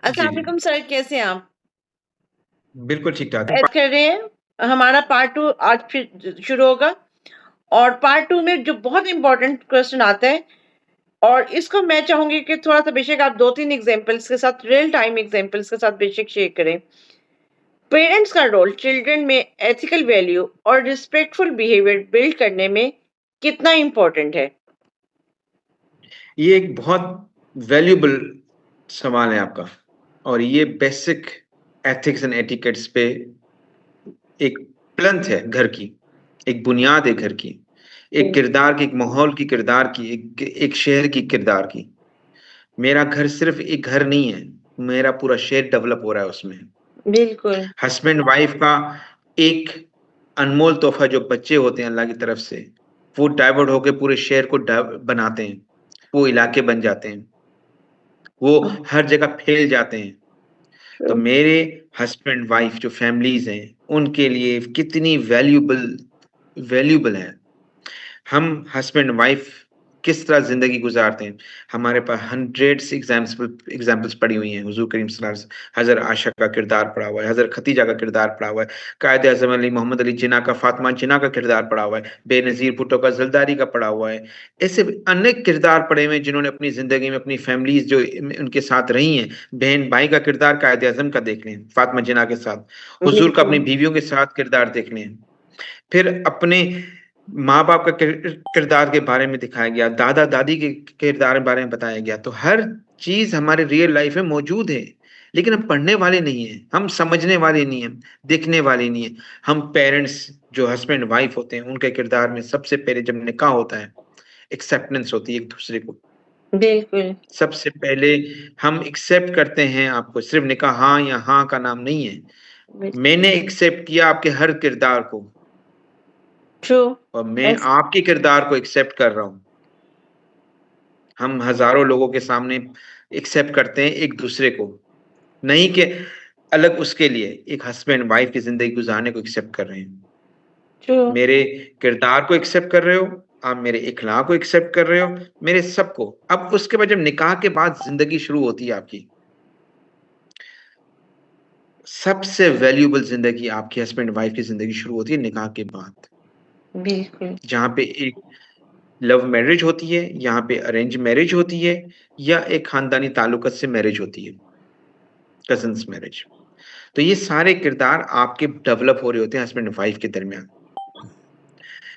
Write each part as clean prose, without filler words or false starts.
जी, अस्सलाम जी। वालेकुम सर, कैसे हैं आप? बिल्कुल ठीक-ठाक है। बात कर रहे हैं, हमारा पार्ट 2 आज फिर शुरू होगा और पार्ट 2 में जो बहुत इम्पोर्टेंट क्वेश्चन आता है और इसको मैं चाहूँगी कि थोड़ा-सा बेशक आप 2-3 एग्ज़ाम्पल्स के साथ रियल टाइम एग्ज़ाम्पल्स के साथ बेशक शेयर करें। पेरेंट्स का रोल चिल्ड्रन में एथिकल वैल्यू और रिस्पेक्टफुल बिहेवियर बिल्ड करने में कितना इम्पोर्टेंट है? ये एक बहुत वैल्यूएबल सवाल है आपका और ये बेसिक एथिक्स एंड एटिकेट्स पे एक प्लिंथ है घर की, एक बुनियाद है घर की, एक हुँ, किरदार की, एक माहौल की किरदार की, एक शहर की किरदार की। मेरा घर सिर्फ़ एक घर नहीं है, मेरा पूरा शहर डेवलप हो रहा है उसमें। बिल्कुल। हस्बैंड वाइफ का एक अनमोल तोहफ़ा जो बच्चे होते हैं अल्लाह की तरफ से, वो डाइवर्ट होके पूरे शहर को बनाते हैं। वो इलाके बन जाते हैं, वो हुँ, हर जगह फैल जाते हैं। तो ट्रू, मेरे हस्बैंड वाइफ जो फैमिलीज़ हैं, उनके लिए कितनी वैल्यूएबल वैल्यूएबल है। हम हस्बैंड वाइफ किस तरह ज़िंदगी गुज़ारते हैं, हमारे पास हंड्रेड्स एग्ज़ाम्पल्स पड़ी हुई हैं। हुज़ूर करीम सल्लल्लाहु अलैहि वसल्लम हज़रत आयशा का किरदार पड़ा हुआ है, हज़रत खदीजा का किरदार पड़ा हुआ है, कायद-ए-आज़म अली मोहम्मद अली जिन्ना का फ़ातिमा जिन्ना का किरदार पड़ा हुआ है, बेनज़ीर भुट्टो का ज़रदारी का पड़ा हुआ है। ऐसे अनेक किरदार पड़े हुए हैं जिन्होंने अपनी ज़िंदगी में अपनी फैमिलीज़ जो उनके साथ रही हैं, बहन-भाई का किरदार कायद-ए-आज़म का देख लें, फ़ातिमा जिन्ना के साथ, हुज़ूर का अपनी बिल्कुल, बीवियों के साथ किरदार देख लें। फिर अपने माँ-बाप का किरदार के बारे में दिखाया गया, दादा-दादी के किरदार के बारे में बताया गया, तो हर चीज़ हमारे रियल लाइफ़ में मौजूद है, लेकिन हम पढ़ने वाले नहीं हैं, हम समझने वाले नहीं हैं, देखने वाले नहीं हैं। हम पेरेंट्स जो हस्बैंड-वाइफ होते हैं, उनके किरदार में सबसे पहले जब निकाह होता है, एक्सेप्टेंस होती है एक-दूसरे को। बिल्कुल, सबसे पहले हम एक्सेप्ट करते हैं आपको, सिर्फ़ निकाह हाँ या हाँ का नाम नहीं है। बिल्कुल, मैंने एक्सेप्ट किया आपके हर किरदार को ट्रू, और मैं एस आपके किरदार को एक्सेप्ट कर रहा हूँ। हम हज़ारों लोगों के सामने एक्सेप्ट करते हैं एक-दूसरे को, नहीं कि अलग उसके लिए, एक हस्बैंड वाइफ की ज़िंदगी गुज़ारने को एक्सेप्ट कर रहे हैं। ट्रू, मेरे किरदार को एक्सेप्ट कर रहे हो, आप मेरे इख़लाक़ को एक्सेप्ट कर रहे हो, मेरे सबको। अब उसके बाद जब निकाह के बाद ज़िंदगी शुरू होती है आपकी, सबसे वैल्यूएबल ज़िंदगी आपकी हस्बैंड वाइफ की ज़िंदगी शुरू होती है निकाह के बाद, बिल्कुल, जहाँ पे एक लव मैरिज होती है, यहाँ पे अरेंज मैरिज होती है या एक ख़ानदानी ताल्लुकात से मैरिज होती है, कज़िन्स मैरिज। तो ये सारे किरदार आपके डेवलप हो रहे होते हैं हस्बैंड वाइफ के दरमियान।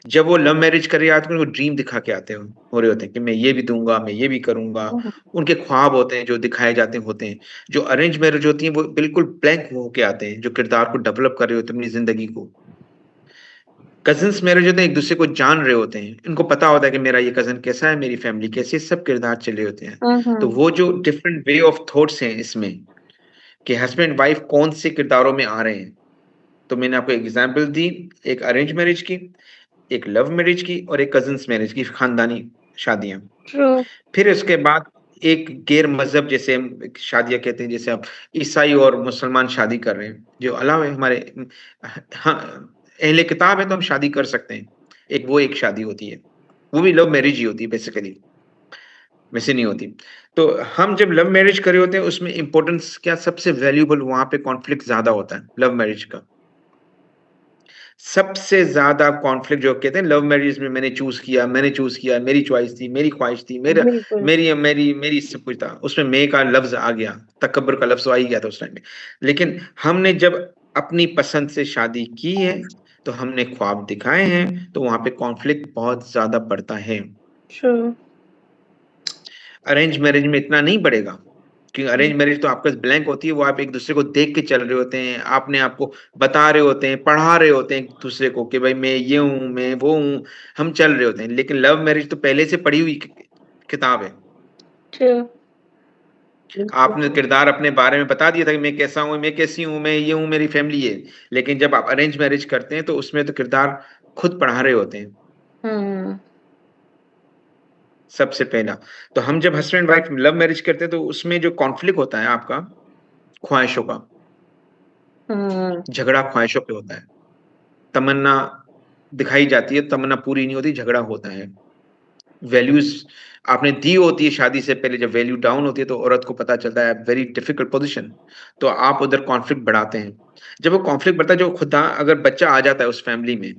जब वो लव मैरिज कर रहे आते हैं, उनको ड्रीम दिखा के आते हो रहे होते हैं कि मैं ये भी दूँगा, मैं ये भी करूँगा। हुँ, उनके ख्वाब होते हैं जो दिखाए जाते होते हैं। जो अरेंज मैरिज होती है वो बिल्कुल ब्लैंक होके आते हैं, जो किरदार को डेवलप कर रहे होते हैं अपनी ज़िंदगी को। कज़िन्स मैरिज होते हैं, एक-दूसरे को जान रहे होते हैं। इनको पता होता है कि मेरा ये कज़िन कैसा है, मेरी फैमिली कैसी है, सब किरदार चले होते हैं। हुँ, तो हुँ, वो जो डिफरेंट वे ऑफ थॉट्स हैं इसमें कि हस्बैंड वाइफ कौन से किरदारों में आ रहे हैं। तो मैंने आपको एग्ज़ाम्पल दी, एक अरेंज मैरिज की, एक लव मैरिज की और एक कज़िन्स मैरिज की, खानदानी शादियाँ। ट्रू, फिर उसके बाद एक गैर मज़हब जैसे हम शादियाँ कहते हैं, जैसे आप ईसाई और मुसलमान शादी कर रहे हैं, जो अलावा हमारे हाँ, अहले किताब है तो हम शादी कर सकते हैं। एक शादी होती है, वो भी लव मैरिज ही होती है बेसिकली, वैसे नहीं होती। तो हम जब लव मैरिज कर रहे होते हैं उसमें इम्पोर्टेंस क्या सबसे वैल्यूएबल वहाँ पे कॉन्फ्लिक्ट ज़्यादा होता है, लव मैरिज का। सबसे ज़्यादा कॉन्फ्लिक्ट जो कहते हैं लव मैरिज में मैंने चूज़ किया, मेरी चॉइस थी, मेरी ख्वाहिश थी, मेरा बिल्कुल, मेरी मेरी मेरी सब कुछ था। उसमें मैं का लफ्ज़ आ गया, तकब्बुर का लफ्ज़ आ ही गया था उस टाइम में। लेकिन हमने जब अपनी पसंद से शादी की है, तो हमने ख्वाब दिखाए हैं, तो वहाँ पे कॉन्फ्लिक्ट बहुत ज़्यादा बढ़ता है। ट्रू, अरेंज मैरिज में इतना नहीं बढ़ेगा, क्योंकि अरेंज मैरिज तो आपका ब्लैंक होती है, वो आप एक-दूसरे को देख के चल रहे होते हैं, अपने आप को बता रहे होते हैं, पढ़ा रहे होते हैं एक-दूसरे को कि भाई मैं ये हूँ, मैं वो हूँ, हम चल रहे होते हैं। लेकिन लव मैरिज तो पहले से पढ़ी हुई किताब है। ट्रू, बिल्कुल, आपने किरदार अपने बारे में बता दिया था कि मैं कैसा हूँ, मैं कैसी हूँ, मैं ये हूँ, मेरी फैमिली ये है। लेकिन जब आप अरेंज मैरिज करते हैं, तो उसमें तो किरदार खुद पढ़ा रहे होते हैं, हुँ, सबसे पहला। तो हम जब हस्बैंड वाइफ लव मैरिज करते हैं, तो उसमें जो कॉन्फ्लिक्ट होता है आपका, ख्वाहिशों का, हुँ, झगड़ा ख्वाहिशों पे होता है। तमन्ना दिखाई जाती है, तमन्ना पूरी नहीं होती, झगड़ा होता है। वैल्यूज़ आपने दी होती है शादी से पहले, जब वैल्यू डाउन होती है तो औरत को पता चलता है वेरी डिफिकल्ट पोज़ीशन, तो आप उधर कॉन्फ्लिक्ट बढ़ाते हैं। जब वो कॉन्फ्लिक्ट बढ़ता है, जो खुदा अगर बच्चा आ जाता है उस फैमिली में,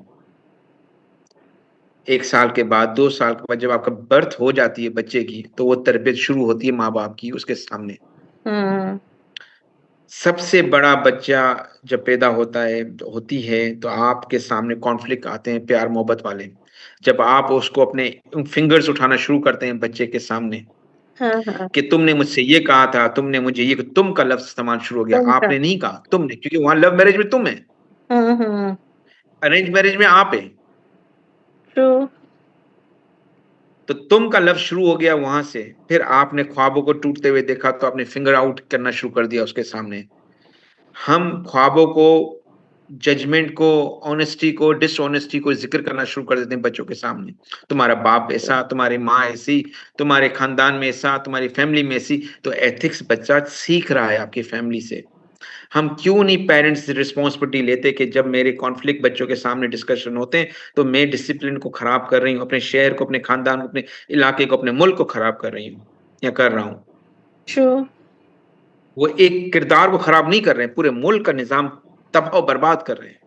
1 साल के बाद, 2 साल के बाद जब आपका बर्थ हो जाती है बच्चे की, तो वो तरबियत शुरू होती है माँ-बाप की उसके सामने। हुँ, सबसे बड़ा बच्चा जब पैदा होती है, तो आपके सामने कॉन्फ्लिक्ट आते हैं प्यार-मोहब्बत वाले। जब आप उसको अपने फिंगर्स उठाना शुरू करते हैं बच्चे के सामने, हाँ, हाँ, कि तुमने मुझसे ये कहा था, तुमने मुझे ये तुम का लफ्ज़ इस्तेमाल शुरू हो गया। उनका आपने नहीं कहा, तुमने, क्योंकि वहाँ लव मैरिज में तुम है, हुँ, हुँ, अरेंज मैरिज में आप है। ट्रू, तो तुम का लफ्ज़ शुरू हो गया वहाँ से। फिर आपने ख्वाबों को टूटते हुए देखा, तो आपने फिंगर आउट करना शुरू कर दिया उसके सामने। हम ख्वाबों को, जजमेंट को, ऑनेस्टी को, डिसऑनेस्टी को ज़िक्र करना शुरू कर देते हैं बच्चों के सामने। तुम्हारा बाप ऐसा, तुम्हारी माँ ऐसी, तुम्हारे खानदान में ऐसा, तुम्हारी फैमिली में ऐसी। तो एथिक्स बच्चा सीख रहा है आपकी फैमिली से। हम क्यों नहीं पेरेंट्स रिस्पॉन्सिबिलिटी लेते कि जब मेरे कॉन्फ्लिक्ट बच्चों के सामने डिस्कशन होते हैं, तो मैं डिसिप्लिन को खराब कर रही हूँ, अपने शहर को, अपने खानदान को, अपने इलाके को, अपने मुल्क को खराब कर रही हूँ या कर रहा हूँ। ट्रू, वो एक किरदार को खराब नहीं कर रहे हैं, पूरे मुल्क का निज़ाम तबाह और बर्बाद कर रहे हैं।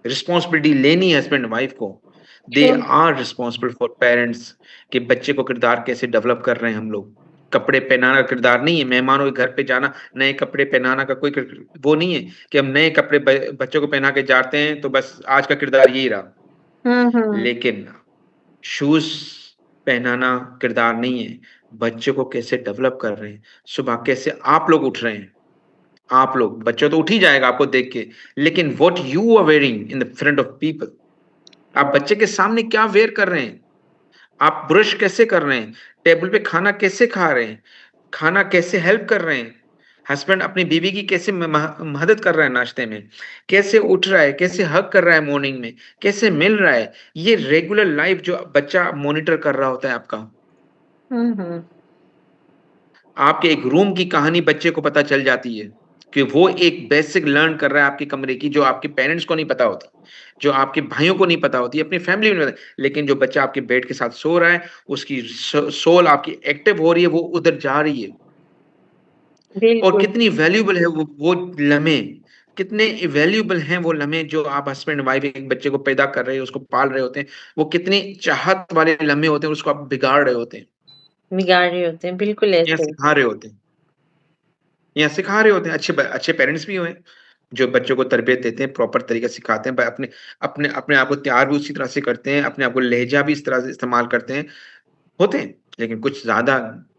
रिस्पॉन्सिबिलिटी लेनी है हस्बैंड वाइफ को। They true, are responsible for parents, कि बच्चे को किरदार कैसे डेवलप कर रहे हैं हम लोग। कपड़े पहनाना किरदार नहीं है, मेहमानों के घर पे जाना, नए कपड़े पहनाना का कोई वो नहीं है कि हम नए कपड़े बच्चों को पहना के जाते हैं तो बस आज का किरदार यही रहा। हुँ, हुँ, लेकिन शूज़ पहनाना किरदार नहीं है। बच्चों को कैसे डेवलप कर रहे हैं, सुबह कैसे आप लोग उठ रहे हैं। आप लोग, बच्चा तो उठ ही जाएगा आपको देख के, लेकिन what you are wearing in the front of people, आप बच्चे के सामने क्या वेयर कर रहे हैं? आप ब्रश कैसे कर रहे हैं? टेबल पे खाना कैसे खा रहे हैं? खाना कैसे हेल्प कर रहे हैं? हस्बैंड अपनी बीवी की कैसे मदद कर रहा है नाश्ते में? कैसे उठ रहा है? कैसे हग कर रहा है मॉर्निंग में? कैसे मिल रहा है? ये रेगुलर लाइफ जो बच्चा मॉनिटर कर रहा होता है आपका। हुँ, हुँ, आपके एक रूम की कहानी बच्चे को पता चल जाती है, कि वो एक बेसिक लर्न कर रहा है आपके कमरे की, जो आपके पेरेंट्स को नहीं पता होती, जो आपके भाइयों को नहीं पता होती, अपनी फैमिली में नहीं पता। लेकिन जो बच्चा आपके बेड के साथ सो रहा है, उसकी सोल आपकी एक्टिव हो रही है, वो उधर जा रही है। और बिल्कुल, कितनी वैल्यूएबल है वो लम्हे, कितने वैल्यूएबल हैं वो लम्हे जो आप हस्बैंड वाइफ एक बच्चे को पैदा कर रहे हैं, उसको पाल रहे होते हैं। वो कितनी चाहत वाले लम्हे होते हैं, उसको आप बिगाड़ रहे होते हैं बिगाड़ रहे होते हैं, बिल्कुल या ऐसे ही। सिखा रहे होते हैं। या सिखा रहे होते हैं, अच्छे पेरेंट्स भी हुए, जो बच्चों को तरबियत देते हैं, प्रॉपर तरीके से सिखाते हैं, ब अपने अपने अपने आप को तैयार भी उसी तरह से करते हैं, अपने आप को लहज़ा भी इस तरह से इस्तेमाल करते हैं, होते हैं। लेकिन कुछ ज़्यादा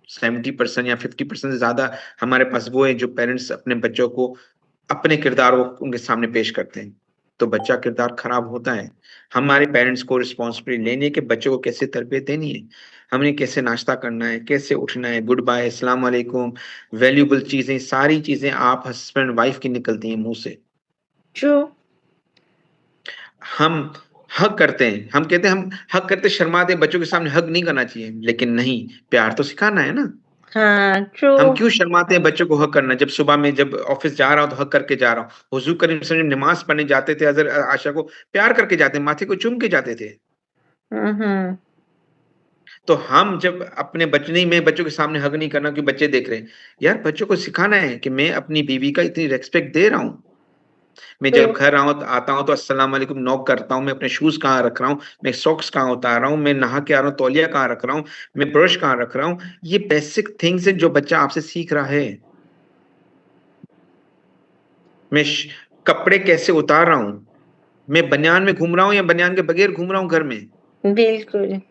70% या 50% से ज़्यादा हमारे पास वो हैं जो पेरेंट्स अपने बच्चों को अपने किरदार को उनके सामने पेश करते हैं, तो बच्चा किरदार खराब होता है। हमारे पेरेंट्स को रिस्पॉन्सिबिलिटी लेनी है कि बच्चों को कैसे तरबियत देनी है, हमने कैसे नाश्ता करना है, कैसे उठना है, गुड बाय, अस्सलाम वालेकुम, वैल्यूएबल चीज़ें, सारी चीज़ें आप हस्बैंड वाइफ की निकलती हैं मुँह से। ट्रू, हम हग करते हैं, हम कहते हैं हम हग करते शर्माते हैं, बच्चों के सामने हग नहीं करना चाहिए, लेकिन नहीं, प्यार तो सिखाना है ना। हाँ, ट्रू, हम क्यों शर्माते हैं बच्चों को हग करना? जब सुबह में जब ऑफ़िस जा रहा हूँ, तो हग करके जा रहा हूँ। हुज़ूर करीम सल्लल्लाहु अलैहि वसल्लम नमाज़ पढ़ने जाते थे, आयशा को प्यार करके जाते, माथे को चूम के जाते थे। हुँ, हुँ, तो हम जब अपने नहीं, मैं बच्चों के सामने हग नहीं करना क्योंकि बच्चे देख रहे हैं। यार बच्चों को सिखाना है कि मैं अपनी बीवी का इतनी रिस्पेक्ट दे रहा हूँ। मैं ट्रू, जब घर आता हूँ तो अस्सलाम वालेकुम नॉक करता हूँ, मैं अपने शूज़ कहाँ रख रहा हूँ, मैं सॉक्स कहाँ उतार रहा हूँ, मैं नहा के आ रहा हूँ, तौलिया कहाँ रख रहा हूँ, मैं ब्रश कहाँ रख रहा हूँ। ये बेसिक थिंग्स हैं जो बच्चा आपसे सीख रहा है। मैं श कपड़े कैसे उतार रहा हूँ, मैं बनियान में घूम रहा हूँ या बनियान के बगैर घूम रहा हूँ घर में। बिल्कुल,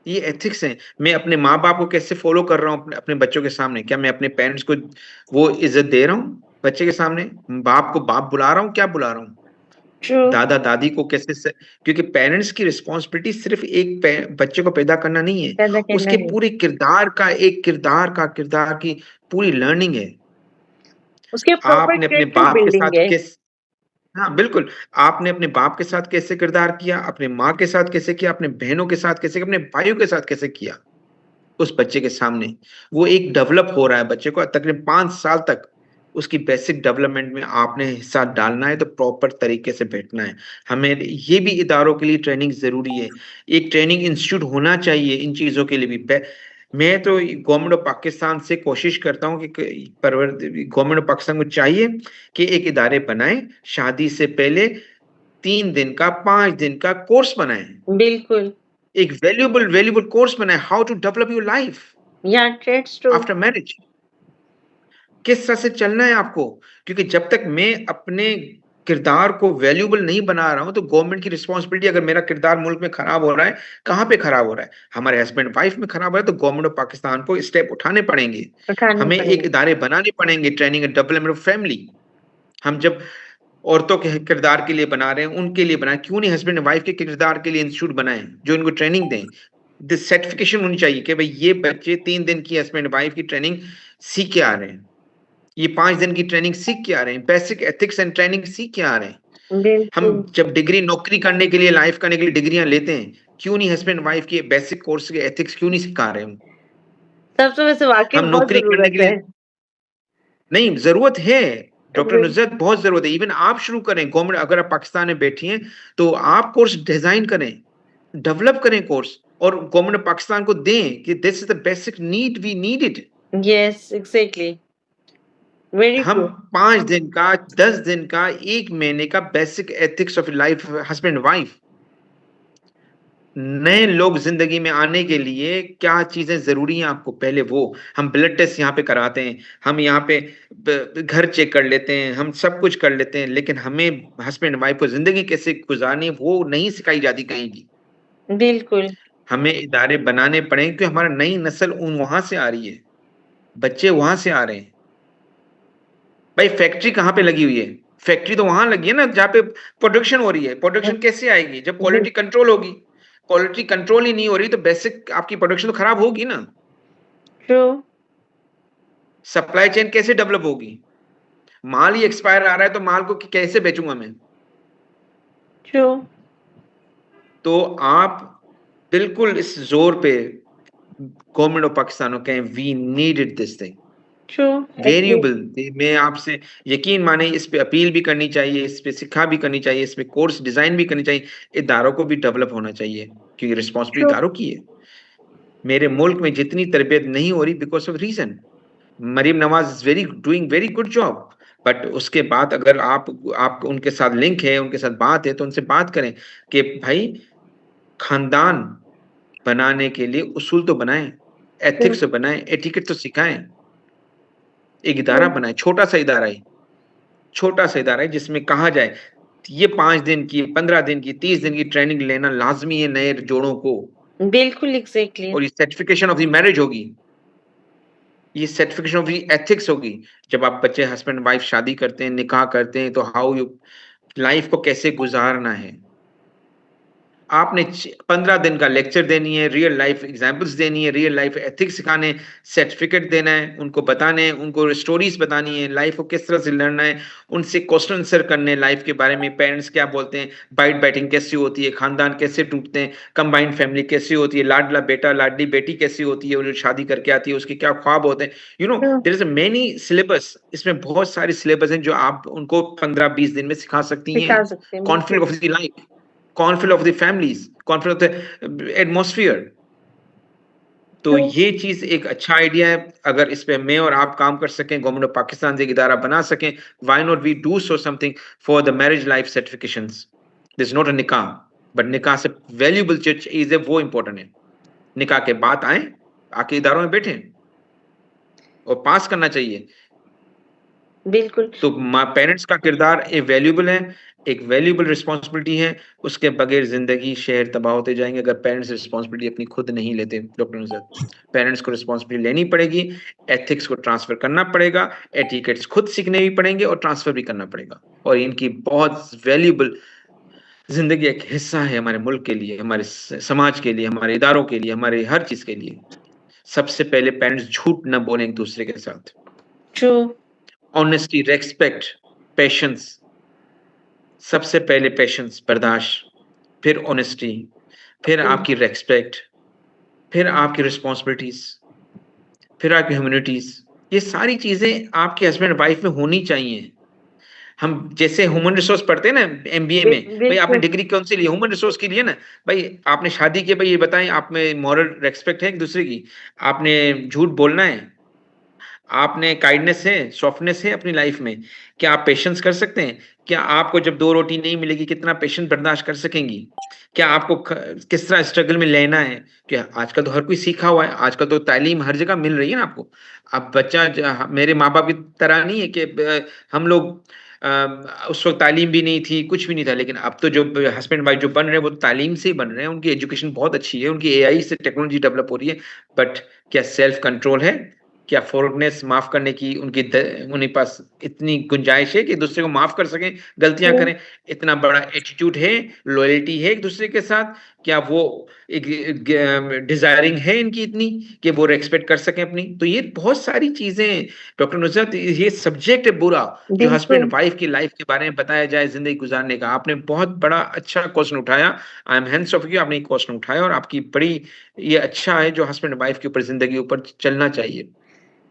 ये एथिक्स हैं। मैं अपने माँ-बाप को कैसे फ़ॉलो कर रहा हूँ अपने अपने बच्चों के सामने। क्या मैं अपने पेरेंट्स को वो इज़्ज़त दे रहा हूँ बच्चे के सामने? बाप को बाप बुला रहा हूँ, क्या बुला रहा हूँ? ट्रू, दादा-दादी को कैसे स क्योंकि पेरेंट्स की रिस्पॉन्सिबिलिटी सिर्फ़ एक पे बच्चे को पैदा करना नहीं है, पैदा करना उसके नहीं। पूरे किरदार की पूरी लर्निंग है। उसके प्रॉपर आपने अपने कैरेक्टर बाप के साथ बिल्डिंग है। किस हाँ, बिल्कुल। आपने अपने बाप के साथ कैसे किरदार किया, अपनी माँ के साथ कैसे किया, अपने बहनों के साथ कैसे किया, अपने भाइयों के साथ कैसे किया, उस बच्चे के सामने। वो एक डेवलप हो रहा है बच्चे को तकरीबन 5 साल तक, उसकी बेसिक डेवलपमेंट में आपने हिस्सा डालना है तो प्रॉपर तरीके से बैठना है। हमें ये भी इदारों के लिए ट्रेनिंग ज़रूरी है। एक ट्रेनिंग इंस्टीट्यूट होना चाहिए इन चीज़ों के लिए भी। मैं तो गवर्नमेंट ऑफ पाकिस्तान से कोशिश करता हूँ कि गवर्नमेंट ऑफ पाकिस्तान को चाहिए कि एक इदारे बनाएँ, शादी से पहले 3 दिन का, 5 दिन का कोर्स बनाएँ। बिल्कुल। एक वैल्यूएबल कोर्स बनाएँ, how to develop your life या दैट्स ट्रू। After marriage. किस तरह से चलना है आपको? क्योंकि जब तक मैं अपने किरदार को वैल्यूएबल नहीं बना रहा हूँ, तो गवर्नमेंट की रिस्पॉन्सिबिलिटी अगर मेरा किरदार मुल्क में खराब हो रहा है, कहाँ पे खराब हो रहा है? हमारे हस्बैंड-वाइफ में खराब हो रहा है, तो गवर्नमेंट ऑफ पाकिस्तान को स्टेप उठाने पड़ेंगे। उठानी हमें एक पड़ेगी। इदारे बनाने पड़ेंगे, training and development of family. हम जब औरतों के किरदार के लिए बना रहे हैं, उनके लिए बनाएँ, क्यों नहीं हस्बैंड वाइफ के किरदार के लिए इंस्टीट्यूट बनाएँ, जो इनको ट्रेनिंग दें। दिस सर्टिफिकेशन होनी चाहिए कि भई ये बच्चे 3 दिन की हस्बैंड वाइफ की ट्रेनिंग सीख के आ रहे हैं। ये 5 दिन की ट्रेनिंग सीख के आ रहे हैं, बेसिक एथिक्स एंड ट्रेनिंग सीख के आ रहे हैं। बिल्कुल। हम जब डिग्री नौकरी करने के लिए, लाइफ करने के लिए डिग्रियाँ लेते हैं, क्यों नहीं हस्बैंड वाइफ के बेसिक कोर्स के एथिक्स क्यों नहीं सिखा रहे हम? तब तो वैसे वाक़ई हम में बहुत नौकरी करने के ज़रूरत है। लिए नहीं, ज़रूरत है। डॉक्टर बिल नुसरत बहुत ज़रूरत है। इवन आप शुरू करें, गवर्नमेंट अगर आप पाकिस्तान में बैठी हैं, तो आप कोर्स डिज़ाइन करें, डेवलप करें कोर्स और गवर्नमेंट पाकिस्तान को दें कि this is the basic need we need it. Yes, exactly. Very हम ट्रू। 5 दिन का, 10 दिन का, 1 महीने का basic ethics of life husband wife. नए लोग ज़िंदगी में आने के लिए क्या चीज़ें ज़रूरी हैं आपको पहले वो हम ब्लड टेस्ट यहाँ पे कराते हैं, हम यहाँ पे घर चेक कर लेते हैं, हम सब कुछ कर लेते हैं, लेकिन हमें हस्बैंड वाइफ को ज़िंदगी कैसे गुज़ारनी है वो नहीं सिखाई जाती कहीं भी। बिल्कुल। हमें इदारे बनाने पड़ेंगे क्योंकि हमारा नई नस्ल वहाँ से आ रही है, बच्चे वहाँ से आ रहे हैं। भाई फैक्ट्री कहाँ पे लगी हुई है? फैक्ट्री तो वहाँ लगी है ना जहाँ पे प्रोडक्शन हो रही है। प्रोडक्शन कैसे आएगी? जब बिल क्वालिटी कंट्रोल होगी। क्वालिटी कंट्रोल ही नहीं हो रही तो बेसिक आपकी प्रोडक्शन तो खराब होगी ना। ट्रू। सप्लाई चेन कैसे डेवलप होगी? माल ही एक्सपायर आ रहा है तो माल को कैसे बेचूँगा मैं? ट्रू। तो आप बिल्कुल इस ज़ोर पे गवर्नमेंट ऑफ पाकिस्तान को कहें we needed this thing. True. Agree. Variable मैं आपसे यकीन माने इस पे अपील भी करनी चाहिए, इस पे सिक्का भी करनी चाहिए, इस पे कोर्स डिज़ाइन भी करनी चाहिए। इदारों को भी डेवलप होना चाहिए क्योंकि रिस्पॉन्सिबिलिटी ट्रू। इदारों की है। मेरे मुल्क में जितनी तरबियत नहीं हो रही because of reason Maryam Nawaz is doing very good job. But उसके बाद अगर आप उनके साथ लिंक है, उनके साथ बात है तो उनसे बात करें कि भाई खानदान बनाने के लिए उसूल तो बनाएँ, बिल एथिक्स तो बनाएँ, एटिकेट तो सिखाएँ। एक ट्रू। इदारा बनाएँ, छोटा-सा इदारा है जिसमें कहा जाए, ये 5 दिन की, 15 दिन की, 30 दिन की ट्रेनिंग लेना लाज़मी है नए जोड़ों को बिल्कुल एग्ज़ैक्टली। और ये सर्टिफ़िकेशन ऑफ द मैरिज होगी। ये सर्टिफ़िकेशन ऑफ द एथिक्स होगी। जब आप बच्चे हस्बैंड वाइफ शादी करते हैं, निकाह करते हैं, तो हाउ यू लाइफ़ को कैसे गुज़ारना है। आपने 15 दिन का लेक्चर देनी है, रियल लाइफ एग्जांपल्स देनी है, रियल लाइफ एथिक्स सिखाने, सर्टिफिकेट देना है, उनको बताने हैं, उनको स्टोरीज बतानी है, लाइफ को किस तरह से लड़ना है, उनसे क्वेश्चन आंसर करने हैं लाइफ के बारे में, पेरेंट्स क्या बोलते हैं, बाइट बैटिंग कैसी होती है, खानदान कैसे टूटते हैं, कंबाइंड फैमिली कैसी होती है, लाडला बेटा, लाडली बेटी कैसी होती है, वो जो शादी करके आती है, उसके क्या ख्वाब होते हैं। True. There is a many syllabus इसमें बहुत सारे सिलेबस हैं जो आप उनको 15-20 दिन में सिखा सकती हैं। सिखा सकते हैं, कॉन्फ्लिक्ट बिल्कुल। Of the life conflict of the families, conflict of the atmosphere। तो ट्रू। ये चीज़ एक अच्छा आइडिया है, अगर इस पे मैं और आप काम कर सकें, गवर्नमेंट ऑफ पाकिस्तान से एक इदारा बना सकें, why not we do so something for the marriage life certifications. This not a निकाह, बट निकाह से वैल्यूएबल जो चीज़ है वो इम्पोर्टेंट है। निकाह के बाद आएँ, आके इदारों में बैठें और पास करना चाहिए। बिल्कुल। तो पेरेंट्स का किरदार वैल्यूएबल है, एक वैल्यूएबल रिस्पॉन्सिबिलिटी है, उसके बगैर ज़िंदगी शहर तबाह होते जाएँगे अगर पेरेंट्स रिस्पॉन्सिबिलिटी अपनी खुद नहीं लेते डॉक्टर नुसरत। पेरेंट्स को रिस्पॉन्सिबिलिटी लेनी पड़ेगी, एथिक्स को ट्रांसफ़र करना पड़ेगा, एटिकेट्स खुद सीखने भी पड़ेंगे और ट्रांसफ़र भी करना पड़ेगा और इनकी बहुत वैल्यूएबल ज़िंदगी एक हिस्सा है हमारे मुल्क के लिए, हमारे समाज के लिए, हमारे इदारों के लिए, हमारे हर चीज़ के लिए। सबसे पहले पेरेंट्स झूठ ना बोलें एक-दूसरे के साथ। ट्रू। ऑनेस्टी, रिस्पेक्ट, पेशेंस सबसे पहले पेशेंस, बर्दाश्त, फिर ऑनेस्टी, फिर ओके। आपकी रिस्पेक्ट, फिर आपकी रिस्पॉन्सिबिलिटीज़, फिर आपकी ह्यूमैनिटीज़, ये सारी चीज़ें आपके हस्बैंड वाइफ में होनी चाहिए। हम जैसे ह्यूमन रिसोर्स पढ़ते हैं ना एमबीए में, भाई आपने बिल्कुल। डिग्री कौन सी ली? ह्यूमन रिसोर्स की लिए ना। भाई आपने शादी की, भाई ये बताएँ आप में मॉरल रिस्पेक्ट है एक-दूसरे की? आपने झूठ बोलना है? आपने काइंडनेस है, सॉफ्टनेस है अपनी लाइफ में? क्या आप पेशेंस कर सकते हैं? क्या आपको जब 2 रोटी नहीं मिलेगी कितना पेशेंस बर्दाश्त कर सकेंगी? क्या आपको ख किस तरह स्ट्रगल में लेना है? क्या आजकल तो हर कोई सीखा हुआ है, आजकल तो तालीम हर जगह मिल रही है ना आपको। अब बच्चा मेरे माँ-बाप की तरह नहीं है कि हम लोग उस वक़्त तालीम भी नहीं थी, कुछ भी नहीं था, लेकिन अब तो जो हस्बैंड वाइफ जो बन रहे हैं, वो तालीम से ही बन रहे हैं, उनकी एजुकेशन बहुत अच्छी है, उनकी एआई से टेक्नोलॉजी डेवलप हो रही है। बट क्या सेल्फ कंट्रोल है? क्या फ़ॉरगिवनेस माफ़ करने की उन्हीं पास इतनी गुंजाइश है कि दूसरे को माफ़ कर सकें, गलतियाँ हुँ, करें? इतना बड़ा एटीट्यूड है, लॉयल्टी है एक-दूसरे के साथ? क्या वो एक डिज़ायरिंग है इनकी इतनी कि वो रिस्पेक्ट कर सकें अपनी? तो ये बहुत सारी चीज़ें डॉक्टर नुसरत, ये सब्जेक्ट है पूरा, जो बिल्कुल। हस्बैंड वाइफ की लाइफ़ के बारे में बताया जाए ज़िंदगी गुज़ारने का। आपने बहुत बड़ा अच्छा क्वेश्चन उठाया। I am hats off you, आपने ये क्वेश्चन उठाया और आपकी बड़ी ये अच्छा है जो हस्बैंड वाइफ के ऊपर ज़िंदगी ऊपर चलना चाहिए।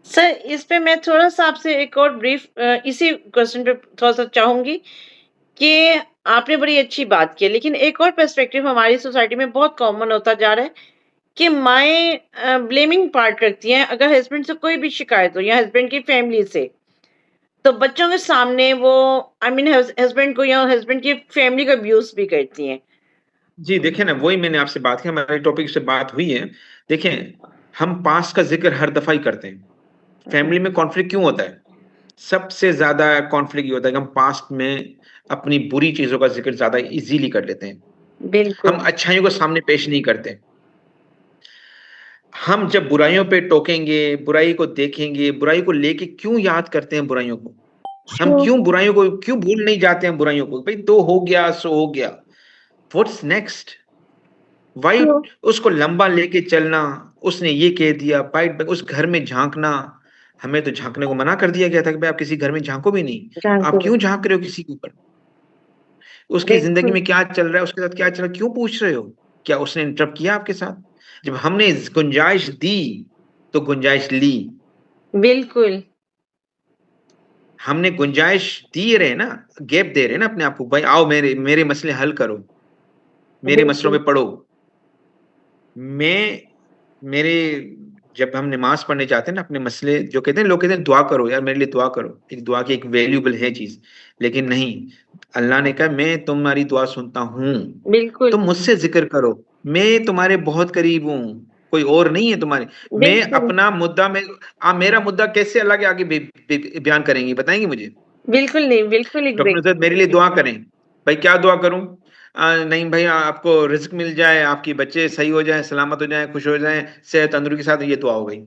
सर, इस पे मैं थोड़ा-सा आपसे एक और इसी क्वेश्चन पे थोड़ा-सा चाहूँगी कि आपने बड़ी अच्छी बात की है, लेकिन एक और पर्सपेक्टिव हमारी सोसाइटी में बहुत कॉमन होता जा रहा है कि माएँ ब्लेमिंग पार्ट रखती हैं अगर हस्बैंड से कोई भी शिकायत हो या हस्बैंड की फैमिली से, तो बच्चों के सामने वो आई मीन हस्बैंड को या हस्बैंड की फैमिली को अब्यूज़ भी करती हैं। जी, देखिए ना, वही मैंने आपसे बात की, हमारे टॉपिक से बात हुई है। देखें, हम पास्ट का ज़िक्र हर दफ़ा ही करते हैं। फैमिली में कॉन्फ्लिक्ट क्यों होता है? सबसे ज़्यादा कॉन्फ्लिक्ट ये होता है कि हम पास्ट में अपनी बुरी चीज़ों का ज़िक्र ज़्यादा ईज़िली कर लेते हैं। हम बिल्कुल, अच्छाइयों को सामने पेश नहीं करते। हम जब बुराइयों पे टोकेंगे, बुराई को देखेंगे, बुराई को लेके क्यों याद करते हैं बुराइयों को? हम ट्रू, क्यों बुराइयों को क्यों भूल नहीं जाते हैं बुराइयों को? भई तो हो गया सो हो गया। What's next? व्हाई ट्रू, उसको लंबा लेके चलना, उसने ये कह दिया, बाइट उस घर में झाँकना, हमें तो झाँकने को मना कर दिया गया था कि भाई आप किसी घर में झाँको भी नहीं। आप जानते क्यों झाँक रहे हो किसी के ऊपर? उसकी ज़िंदगी बिल्कुल, में क्या चल रहा है, उसके साथ क्या चल रहा है, क्यों पूछ रहे हो? क्या उसने इंटरप्ट किया आपके साथ? जब हमने गुंजाइश दी, तो गुंजाइश ली। बिल्कुल, हमने गुंजाइश दे रहे हैं ना, गैप दे रहे हैं ना अपने आप को, भाई आओ मेरे मेरे मसले हल करो, मेरे मसलों बिल्कुल, में पड़ो। मैं मेरे जब हम नमाज़ पढ़ने जाते हैं ना, अपने मसले जो कहते हैं, लोग कहते हैं दुआ करो यार, मेरे लिए दुआ करो। एक दुआ की एक वैल्यूएबल है चीज़, लेकिन नहीं, अल्लाह ने कहा मैं तुम्हारी दुआ सुनता हूँ, बिल्कुल, तुम मुझसे ज़िक्र करो, मैं तुम्हारे बहुत करीब हूँ, कोई और नहीं है तुम्हारे। मैं बिल्कुल, अपना मुद्दा में आप मेरा मुद्दा कैसे अल्लाह के आगे बयान करेंगी, बताएँगी मुझे? बिल्कुल नहीं, बिल्कुल डॉक्टर एग्ज़ैक्ट नुसरत मेरे लिए दुआ करें। भाई क्या दुआ करूँ? नहीं भाई आपको रिज़्क मिल जाए, आपके बच्चे सही हो जाएँ, सलामत हो जाएँ, खुश हो जाएँ, सेहत तंदुरुस्ती के साथ, ये दुआ हो गई।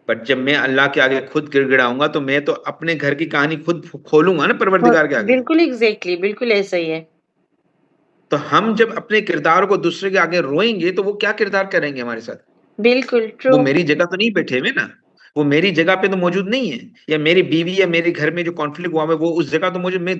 बट जब मैं अल्लाह के आगे खुद गिड़गिड़ाऊँगा तो मैं तो अपने घर की कहानी खुद खोलूँगा ना हाँ, परवरदिगार के आगे। बिल्कुल एग्ज़ैक्टली, बिल्कुल ऐसा ही है। तो हम जब अपने किरदार को दूसरे के आगे रोएँगे तो वो क्या किरदार करेंगे हमारे साथ? बिल्कुल, ट्रू, वो मेरी जगह तो नहीं बैठे हुए ना, वो मेरी जगह पे तो मौजूद नहीं है, या मेरी बीवी या मेरे घर में जो कॉन्फ्लिक्ट हुआ है वो उस जगह तो मौजूद, मैं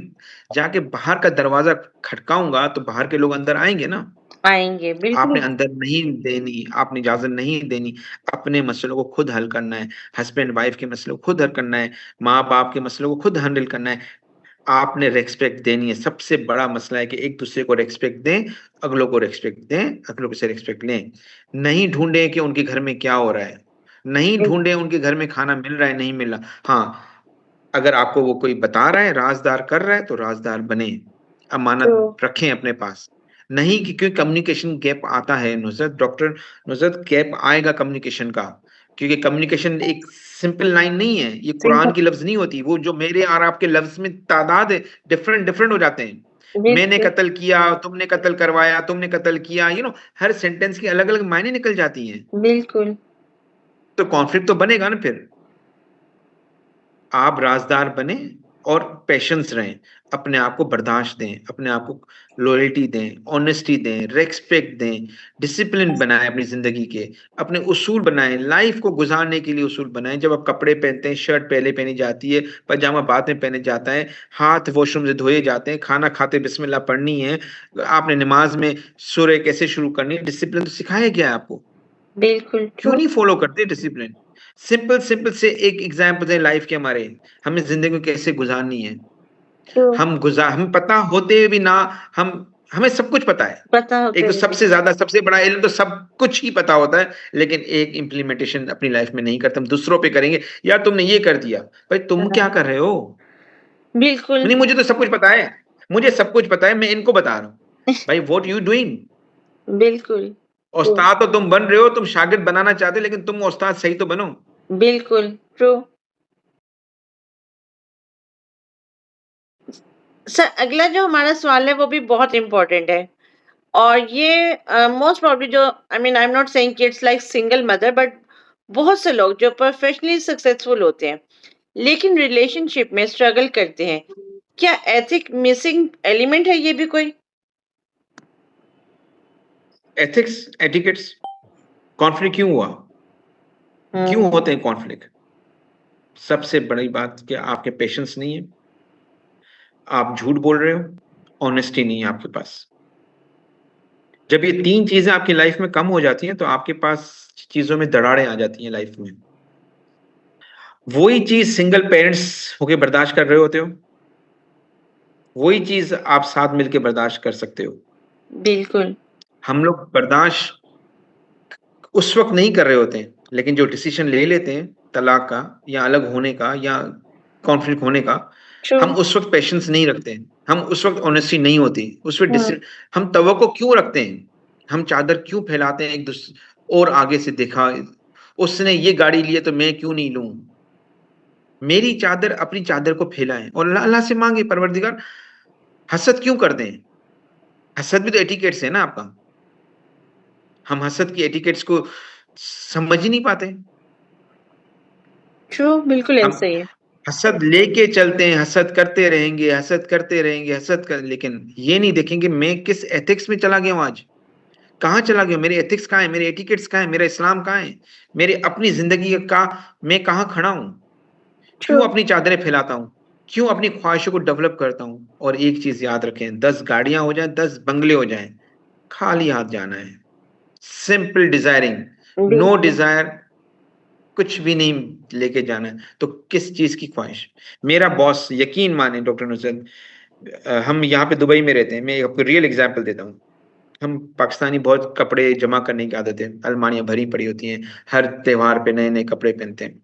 जाके बाहर का दरवाज़ा खटकाऊँगा तो बाहर के लोग अंदर आएँगे ना। आएँगे, आपने बिल्कुल, अंदर नहीं देनी, आपने इजाज़त नहीं देनी, अपने मसलों को खुद हल करना है, हस्बैंड-वाइफ के मसलों को खुद हल करना है, माँ-बाप के मसलों को खुद हैंडल करना है। आपने रिस्पेक्ट देनी है, सबसे बड़ा मसला है कि एक-दूसरे को रिस्पेक्ट दें, अगलों को रिस्पेक्ट दें, अगलों से रिस्पेक्ट लें। नहीं ढूँढें कि उनके घर में क्या हो रहा है, नहीं बिल ढूँढें उनके घर में खाना मिल रहा है, नहीं मिल रहा। हाँ, अगर आपको वो कोई बता रहा है, राज़दार कर रहा है, तो राज़दार बनें, ट्रू, अमानत रखें अपने पास। नहीं कि क्योंकि कम्युनिकेशन गैप आता है नुसरत, डॉक्टर नुसरत, गैप आएगा कम्युनिकेशन का, क्योंकि कम्युनिकेशन एक सिंपल लाइन नहीं है, ये कुरान सिंपल की लफ्ज़ नहीं होती, वो जो मेरे और आपके लफ्ज़ में तादाद है, डिफरेंट डिफरेंट हो जाते हैं। मैंने बिल्कुल, कत्ल किया, तुमने कत्ल करवाया, तुमने कत्ल किया, हर सेंटेंस के अलग-अलग मायने निकल जाती हैं। बिल्कुल, तो कॉन्फ्लिक्ट तो बनेगा ना फिर। आप राज़दार बनें और पेशेंस रहें, अपने आप को बर्दाश्त दें, अपने आप को लॉयल्टी दें, ऑनेस्टी दें, रिस्पेक्ट दें, डिसिप्लिन बनाएँ अपनी ज़िंदगी के, अपने उसूल बनाएँ, लाइफ़ को गुज़ारने के लिए उसूल बनाएँ। जब आप कपड़े पहनते हैं, शर्ट पहले पहनी जाती है, पजामा बाद में पहने जाता है, हाथ वॉशरूम से धोए जाते हैं, खाना खाते बिस्मिल्लाह पढ़नी है, आपने नमाज़ में सूरह कैसे शुरू करनी है, डिसिप्लिन तो सिखाया गया है आपको। बिल्कुल क्यों ट्रू। नहीं फॉलो करते डिसिप्लिन? सिंपल सिंपल से एक एग्जांपल है लाइफ के हमारे, हमें जिंदगी में कैसे गुजारनी है। ट्रू। हम पता होते हुए भी ना, हम हमें सब कुछ पता है। पता एक होते तो हुए भी। सबसे ज्यादा सबसे बड़ा इल्म तो सब कुछ ही पता होता है, लेकिन एक इम्प्लीमेंटेशन अपनी लाइफ में नहीं करते, हम दूसरों पे करेंगे। यार तुमने ये कर दिया, भाई तुम क्या हाँ, कर रहे हो? बिल्कुल। नहीं, मुझे तो सब कुछ पता है, मुझे सब कुछ पता है, मैं इनको बता रहा हूँ। भाई व्हाट यू डूइंग? बिल्कुल, ट्रू। उस्ताद तो तुम बन रहे हो, तुम शागिर्द बनाना चाहते हो, लेकिन तुम उस्ताद सही तो बनो। बिल्कुल, ट्रू। सर अगला जो हमारा सवाल है वो भी बहुत इम्पोर्टेंट है और ये मोस्ट प्रोबब्ली जो I mean I am not saying कि it's like single mother but बहुत से लोग जो प्रोफेशनली सक्सेसफुल होते हैं, लेकिन रिलेशनशिप में स्ट्रगल करते हैं। क्या एथिक मिसिंग एलिमेंट है ये भी कोई? एथिक्स, एटिकेट्स, कॉन्फ्लिक्ट क्यों हुआ? क्यों हुँ, होते हैं कॉन्फ्लिक्ट? सबसे बड़ी बात कि आपके पेशेंस नहीं है, आप झूठ बोल रहे हो, ऑनेस्टी नहीं है आपके पास। जब ये 3 चीज़ें आपकी लाइफ में कम हो जाती हैं, तो आपके पास चीज़ों में दरारें आ जाती हैं लाइफ में। वही चीज़ सिंगल पेरेंट्स होके बर्दाश्त कर रहे होते हो, वही चीज़ आप साथ मिलके बर्दाश्त कर सकते हो। बिल्कुल, हम लोग बर्दाश्त उस वक़्त नहीं कर रहे होते हैं, लेकिन जो डिसीज़न ले लेते हैं तलाक का या अलग होने का या कॉन्फ्लिक्ट होने का, ट्रू। हम उस वक़्त पेशेंस नहीं रखते हैं। हम उस वक़्त ऑनेस्टी नहीं होती। उस वक़्त हुँ, हम तवक्को क्यों रखते हैं? हम चादर क्यों फैलाते हैं और आगे से देखा, उसने ये गाड़ी ली है तो मैं क्यों नहीं लूँ? मेरी चादर अपनी चादर को फैलाएँ और अल्लाह से माँगे, परवरदिगार हसद क्यों करते हैं? हसद भी तो एटिकेट्स है ना आपका। हम हसद की एटिकेट्स को समझ ही नहीं पाते। ट्रू बिल्कुल हम ऐसा ही है। हसद लेके चलते हैं, हसद करते रहेंगे, हसद करते रहेंगे, लेकिन ये नहीं देखेंगे मैं किस एथिक्स में चला गया हूँ आज। कहाँ चला गया हूँ? मेरे एथिक्स कहाँ है? मेरे एटिकेट्स कहाँ है? मेरा इस्लाम कहाँ है? मेरे अपनी ज़िंदगी का मैं कहाँ खड़ा हूँ? ट्रू। क्यों अपनी चादरें फैलाता हूँ? क्यों अपनी ख्वाहिशों को डेवलप करता हूँ? और एक चीज़ याद रखें, 10 गाड़ियाँ हो जाएँ, 10 बंगले हो जाएँ, खाली हाथ जाना है। सिंपल डिज़ायरिंग, नो बिल्कुल। डिज़ायर, कुछ भी नहीं लेके जाना है, तो किस चीज़ की ख्वाहिश? मेरा बॉस यकीन मानिए डॉक्टर नुसरत, हम यहाँ पे दुबई में रहते हैं, मैं आपको रियल एग्ज़ाम्पल देता हूँ। हम पाकिस्तानी बहुत कपड़े जमा करने की आदत है, अलमारियाँ भरी पड़ी होती हैं, हर त्योहार पे नए-नए कपड़े पहनते हैं।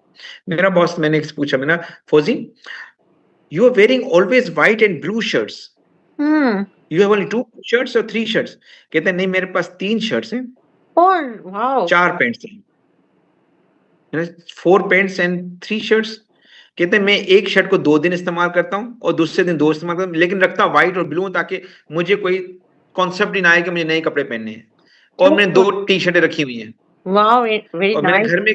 मेरा बॉस मैंने पूछा मैंने, "Fauji, you are wearing always white and blue shirts, hmm, you have only 2 shirts और 3 शर्ट्स?" कहते हैं, "नहीं, मेरे पास 3 शर्ट्स हैं, और वाओ! 4 पैंट्स हैं।" मैंने 4 पैंट्स एंड 3 शर्ट्स? कहते हैं मैं एक शर्ट को 2 दिन इस्तेमाल करता हूँ और दूसरे दिन 2 इस्तेमाल करता हूँ, लेकिन रखता व्हाइट और ब्लू हूँ ताकि मुझे कोई कॉन्सेप्ट ही ना आए कि मुझे नए कपड़े पहनने हैं। और दैट्स मैंने 2 गुड। टी-शर्टें रखी हुई हैं वाओ! वेरी और मेरे नाइस। घर में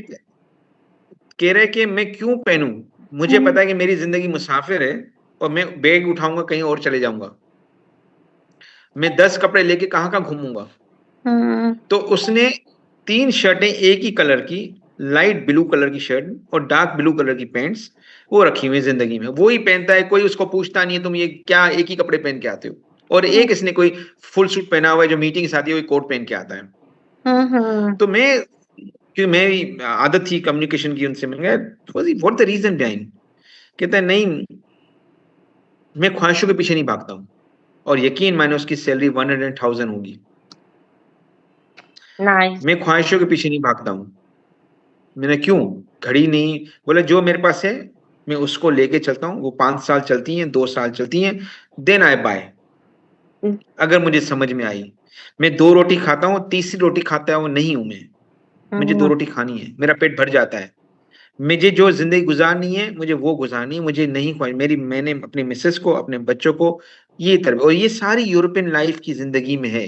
कह रहे हैं कि मैं क्यों पहनूँ? मुझे हुँ, पता है कि मेरी ज़िंदगी मुसाफ़िर है और मैं बैग उठाऊँगा कहीं और चले जाऊँगा। मैं 10 कपड़े लेके कहाँ-कहाँ घूमूँगा? हुँ, तो उसने 3 शर्टें एक ही कलर की, लाइट ब्लू कलर की शर्ट और डार्क ब्लू कलर की पैंट्स, वो रखी हुई है ज़िंदगी में। वो ही पहनता है, कोई उसको पूछता नहीं है, तुम ये क्या एक ही कपड़े पहन के आते हो? और हुँ, एक इसने कोई फुल सूट पहना हुआ है, जो मीटिंग से आती है, वो कोट पहन के आता है। हुँ, हुँ। तो क्योंकि मेरी आदत थी कम्युनिकेशन की उनसे, मैंने कहा, "व्हाट द रीज़न बिहाइंड?" कहता है, "नहीं, मैं ख्वाहिशों के पीछे नहीं भागता हूँ।" और यकीन मानिए उसकी सैलरी 100,000 होगी। नाइस। मैं ख्वाहिशों के पीछे नहीं भागता हूँ। मैंने क्यों? घड़ी नहीं, बोला जो मेरे पास है, मैं उसको लेके चलता हूँ, वो 5 साल चलती हैं, 2 साल चलती हैं, देन आई बाय, हुँ, अगर मुझे समझ में आई। मैं 2 रोटी खाता हूँ, तीसरी रोटी खाता वो नहीं हूँ मैं। मुझे 2 हुँ, रोटी खानी है, मेरा पेट भर जाता है। मुझे जो ज़िंदगी गुज़ारनी है, मुझे वो गुज़ारनी है, मुझे नहीं मैंने अपनी मिसेज़ को, अपने बच्चों को ये और ये सारी यूरोपियन लाइफ़ की ज़िंदगी में है।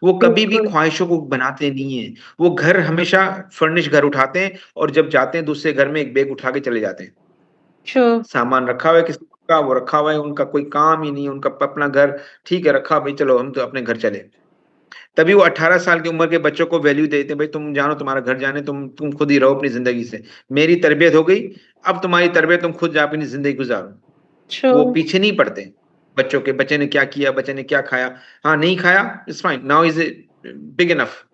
वो कभी भी बिल्कुल, ख्वाहिशों को बनाते नहीं हैं। वो घर हमेशा फर्निश घर उठाते हैं और जब जाते हैं दूसरे घर में एक बैग उठा के चले जाते हैं। ट्रू, सामान रखा हुआ है किसी का, वो रखा हुआ है, उनका कोई काम ही नहीं है, उनका अपना घर ठीक है रखा, भई चलो हम तो अपने घर चले। तभी वो 18 साल की उम्र के बच्चों को वैल्यू देते हैं, भई तुम जानो तुम्हारा घर जाने, तुम खुद ही रहो अपनी ज़िंदगी से। मेरी तरबियत हो गई, अब तुम्हारी तरबियत तुम खुद जा अपनी ज़िंदगी गुज़ारो। ट्रू, वो पीछे नहीं पड़ते बच्चों के, बच्चे ने क्या किया, बच्चे ने क्या खाया? हाँ, नहीं खाया, it's fine, now is big enough.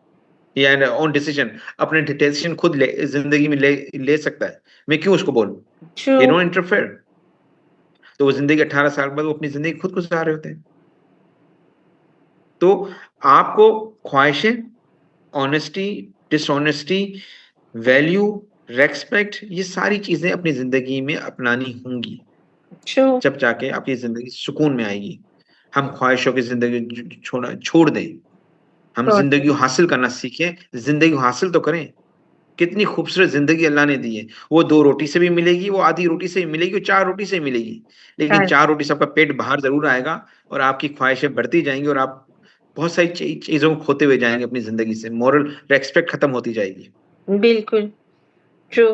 या ओन डिसीजन, अपने डिसीजन खुद जिंदगी में ले सकता है। मैं क्यों उसको बोलूं? ये True. Don't interfere. तो वो जिंदगी 18 साल बाद वो अपनी जिंदगी खुद गुजार रहे होते हैं। तो आपको ख्वाहिशें, ऑनेस्टी, डिसऑनेस्टी, वैल्यू, रेस्पेक्ट, ये सारी चीजें अपनी जिंदगी में अपनानी होंगी, True. जब जाके आपकी जिंदगी सुकून में आएगी। हम ख्वाहिशों की जिंदगी छोड़ दें, हम Got जिंदगी it. को हासिल करना सीखें, जिंदगी को हासिल तो करें। कितनी खूबसूरत ज़िंदगी अल्लाह ने दी है। वो 2 रोटी से भी मिलेगी, वो आधी रोटी से भी मिलेगी, वो 4 रोटी से भी मिलेगी। लेकिन Right. 4 रोटी से आपका पेट बाहर ज़रूर आएगा और आपकी ख्वाहिशें बढ़ती जाएँगी और आप बहुत सारी चीज़ों को खोते हुए जाएँगे अपनी ज़िंदगी से। मॉरल रिस्पेक्ट खत्म होती जाएगी। बिल्कुल, ट्रू।